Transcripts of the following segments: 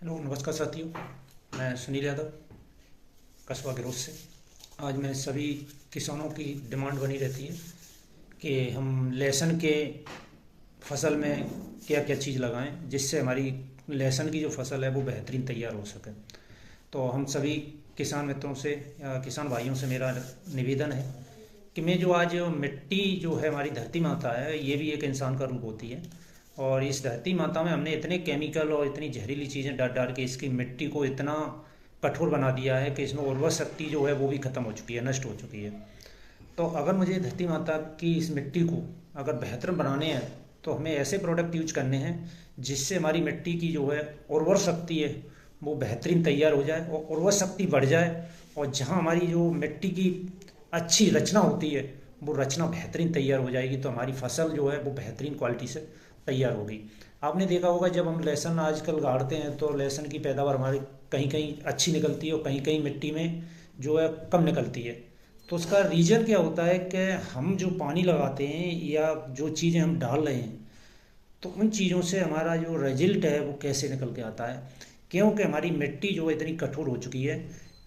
Hello नमस्कार साथियों। मैं सुनील यादव कस्बा गिरोज से। आज मैं सभी किसानों की डिमांड बनी रहती है कि हम लहसुन के फसल में क्या क्या चीज़ लगाएं जिससे हमारी लहसुन की जो फसल है वो बेहतरीन तैयार हो सके। तो हम सभी किसान मित्रों से या किसान भाइयों से मेरा निवेदन है कि मैं जो आज मिट्टी जो है हमारी धरती माता है, ये भी एक इंसान का रूप होती है। और इस धरती माता में हमने इतने केमिकल और इतनी जहरीली चीज़ें डाल डाल के इसकी मिट्टी को इतना कठोर बना दिया है कि इसमें उर्वर शक्ति जो है वो भी ख़त्म हो चुकी है, नष्ट हो चुकी है। तो अगर मुझे धरती माता की इस मिट्टी को अगर बेहतर बनाने हैं तो हमें ऐसे प्रोडक्ट यूज करने हैं जिससे हमारी मिट्टी की जो है उर्वर शक्ति है वो बेहतरीन तैयार हो जाए और उर्वर शक्ति बढ़ जाए। और जहाँ हमारी जो मिट्टी की अच्छी रचना होती है वो रचना बेहतरीन तैयार हो जाएगी तो हमारी फसल जो है वो बेहतरीन क्वालिटी से तैयार होगी। आपने देखा होगा जब हम लहसुन आजकल गाड़ते हैं तो लहसुन की पैदावार हमारी कहीं कहीं अच्छी निकलती है और कहीं कहीं मिट्टी में जो है कम निकलती है। तो उसका रीज़न क्या होता है कि हम जो पानी लगाते हैं या जो चीज़ें हम डाल रहे हैं तो उन चीज़ों से हमारा जो रिजल्ट है वो कैसे निकल के आता है। क्योंकि हमारी मिट्टी जो इतनी कठोर हो चुकी है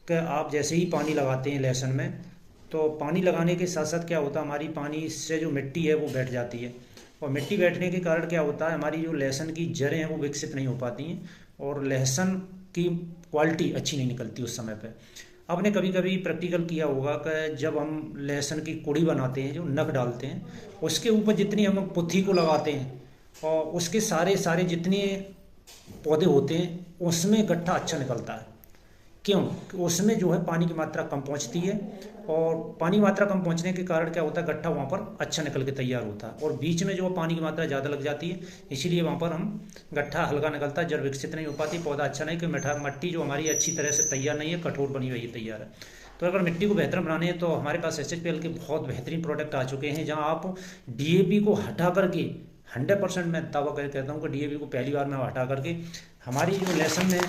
कि आप जैसे ही पानी लगाते हैं लहसुन में तो पानी लगाने के साथ साथ क्या होता है हमारी पानी से जो मिट्टी है वो बैठ जाती है। और मिट्टी बैठने के कारण क्या होता है हमारी जो लहसुन की जड़ें हैं वो विकसित नहीं हो पाती हैं और लहसुन की क्वालिटी अच्छी नहीं निकलती उस समय पे। आपने कभी कभी प्रैक्टिकल किया होगा कि जब हम लहसुन की कुड़ी बनाते हैं जो नक डालते हैं उसके ऊपर जितनी हम पुत्ती को लगाते हैं और उसके सारे सारे जितने पौधे होते हैं उसमें गट्ठा अच्छा निकलता है। क्यों? कि उसमें जो है पानी की मात्रा कम पहुंचती है और पानी की मात्रा कम पहुंचने के कारण क्या होता है गट्ठा वहाँ पर अच्छा निकल के तैयार होता है। और बीच में जो पानी की मात्रा ज़्यादा लग जाती है इसीलिए वहाँ पर हम गट्ठा हल्का निकलता है, जड़ विकसित नहीं हो पाती, पौधा अच्छा नहीं कि मिट्टी जो हमारी अच्छी तरह से तैयार नहीं है, कठोर बनी हुई तैयार है। तो अगर मिट्टी को बेहतर बनाने हैं तो हमारे पास SHPL के बहुत बेहतरीन प्रोडक्ट आ चुके हैं जहाँ आप DAP को हटा करके 100% मैं दावा करके कहता हूँ कि DAP को पहली बार में हटा करके हमारी जो लहसुन में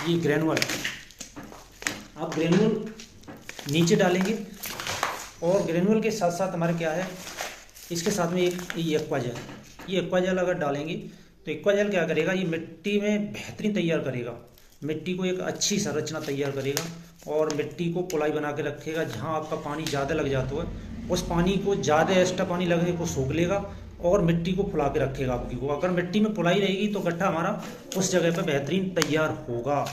ये ग्रेनुअल आप ग्रेनुअल नीचे डालेंगे और ग्रेनुअल के साथ साथ हमारे क्या है इसके साथ में एक ये एक्वाजेल अगर डालेंगे तो एक्वाजेल क्या करेगा ये मिट्टी में बेहतरीन तैयार करेगा, मिट्टी को एक अच्छी संरचना तैयार करेगा और मिट्टी को पुलाई बना के रखेगा। जहाँ आपका पानी ज़्यादा लग जाता है उस पानी को ज़्यादा एक्स्ट्रा पानी लगने को सोख लेगा और मिट्टी को फुला के रखेगा आपकी को। अगर मिट्टी में फुलाई रहेगी तो गट्ठा हमारा उस जगह पर बेहतरीन तैयार होगा।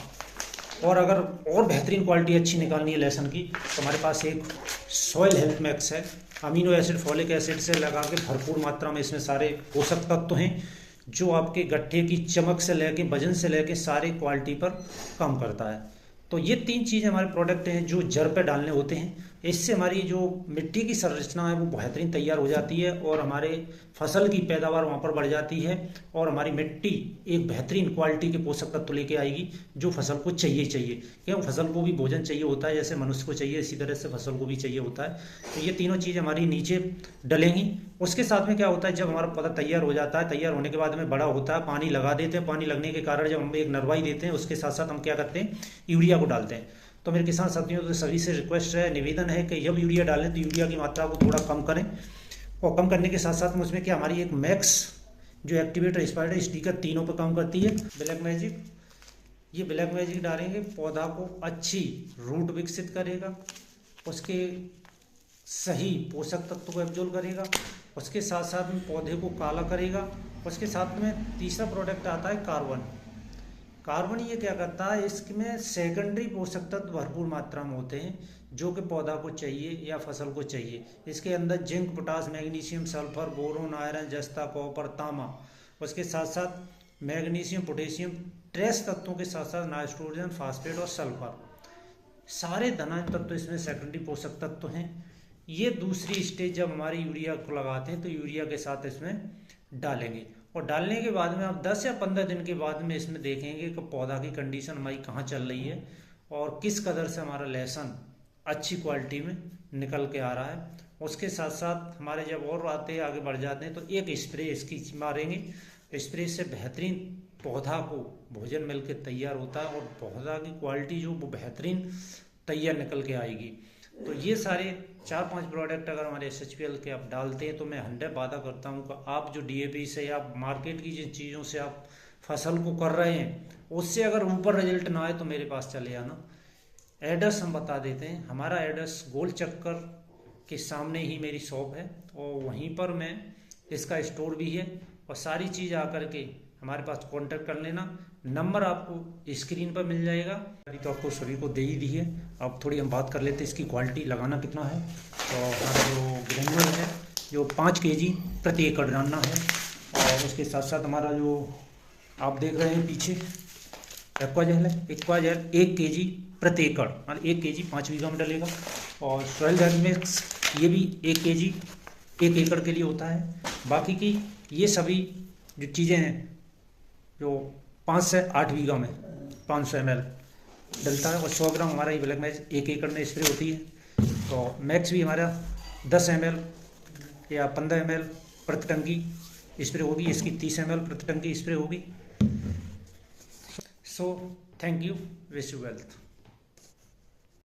और अगर और बेहतरीन क्वालिटी अच्छी निकालनी है लहसुन की तो हमारे पास एक सॉइल हेल्थ मैक्स है, अमीनो एसिड फॉलिक एसिड से लगा के भरपूर मात्रा में इसमें सारे पोषक तत्व हैं जो आपके गट्ठे की चमक से लेके वजन से लेके सारे क्वालिटी पर काम करता है। तो ये 3 चीज़ हमारे प्रोडक्ट हैं जो जड़ पे डालने होते हैं। इससे हमारी जो मिट्टी की संरचना है वो बेहतरीन तैयार हो जाती है और हमारे फसल की पैदावार वहाँ पर बढ़ जाती है और हमारी मिट्टी एक बेहतरीन क्वालिटी के पोषक तत्व लेके आएगी जो फसल को चाहिए। क्योंकि फसल को भी भोजन चाहिए होता है, जैसे मनुष्य को चाहिए इसी तरह से फसल को भी चाहिए होता है। तो ये तीनों चीज़ हमारी नीचे डलेंगी। उसके साथ में क्या होता है जब हमारा पौधा तैयार हो जाता है, तैयार होने के बाद में बड़ा होता है, पानी लगा देते हैं, पानी लगने के कारण जब हम एक नरवाई देते हैं उसके साथ साथ हम क्या करते हैं यूरिया को डालते हैं। तो मेरे किसान साथियों तो सभी से रिक्वेस्ट है, निवेदन है कि जब यूरिया डालें तो यूरिया की मात्रा को थोड़ा कम करें और कम करने के साथ साथ में उसमें क्या हमारी एक मैक्स जो एक्टिवेटर स्पाइडर स्टिकर तीनों पर काम करती है। ब्लैक मैजिक, ये ब्लैक मैजिक डालेंगे पौधा को अच्छी रूट विकसित करेगा, उसके सही पोषक तत्व को एब्जॉर्ब करेगा, उसके साथ साथ में पौधे को काला करेगा। उसके साथ में तीसरा प्रोडक्ट आता है कार्बन। ये क्या करता है इसमें सेकेंडरी पोषक तत्व भरपूर मात्रा में होते हैं जो कि पौधा को चाहिए या फसल को चाहिए। इसके अंदर zinc, potash, magnesium, sulphur, boron, iron, जस्ता, कॉपर, तांबा, उसके साथ साथ मैग्नीशियम, पोटेशियम, ट्रेस तत्वों के साथ साथ नाइट्रोजन, फास्फेट और सल्फर, सारे धनात्मक तत्व इसमें सेकेंडरी पोषक तत्व हैं। ये दूसरी स्टेज जब हमारी यूरिया को लगाते हैं तो यूरिया के साथ इसमें डालेंगे और डालने के बाद में आप 10 या 15 दिन के बाद में इसमें देखेंगे कि पौधा की कंडीशन हमारी कहाँ चल रही है और किस कदर से हमारा लहसुन अच्छी क्वालिटी में निकल के आ रहा है। उसके साथ साथ हमारे जब और आते आगे बढ़ जाते हैं तो एक स्प्रे इसकी मारेंगे। स्प्रे से बेहतरीन पौधा को भोजन मिल के तैयार होता है और पौधा की क्वालिटी जो वो बेहतरीन तैयार निकल के आएगी। तो ये सारे 4-5 प्रोडक्ट अगर हमारे SHPL के आप डालते हैं तो मैं 100 वादा करता हूँ कि आप जो DAP से या मार्केट की जिन चीज़ों से आप फसल को कर रहे हैं उससे अगर ऊपर रिजल्ट ना आए तो मेरे पास चले आना। एड्रेस हम बता देते हैं, हमारा एड्रेस गोल चक्कर के सामने ही मेरी शॉप है और वहीं पर मैं इसका स्टोर भी है और सारी चीज़ आकर के हमारे पास कांटेक्ट कर लेना। नंबर आपको स्क्रीन पर मिल जाएगा। अभी तो आपको सभी को दे ही दी है। अब थोड़ी हम बात कर लेते हैं इसकी क्वालिटी लगाना कितना है। तो हमारा जो ग्रेनुअल है जो 5 kg प्रति एकड़ डालना है और उसके साथ साथ हमारा जो आप देख रहे हैं पीछे एक्वाजेल है, एक्वाजेल 1 kg प्रति एकड़, मतलब 1 kg 5 बीघा में डलेगा। और सॉइल डायनेमिक्स ये भी 1 kg 1 एकड़ के लिए होता है। बाकी की ये सभी जो चीज़ें हैं जो 5 से 8 बीघा में 500 ml डलता है और 100 ग्राम हमारा ये ब्लैक मैच 1 एकड़ में स्प्रे होती है। तो मैक्स भी हमारा 10 ml या 15 ml प्रति टंकी स्प्रे होगी, इसकी 30 ml प्रति टंकी स्प्रे होगी। So thank you, wish you wealth.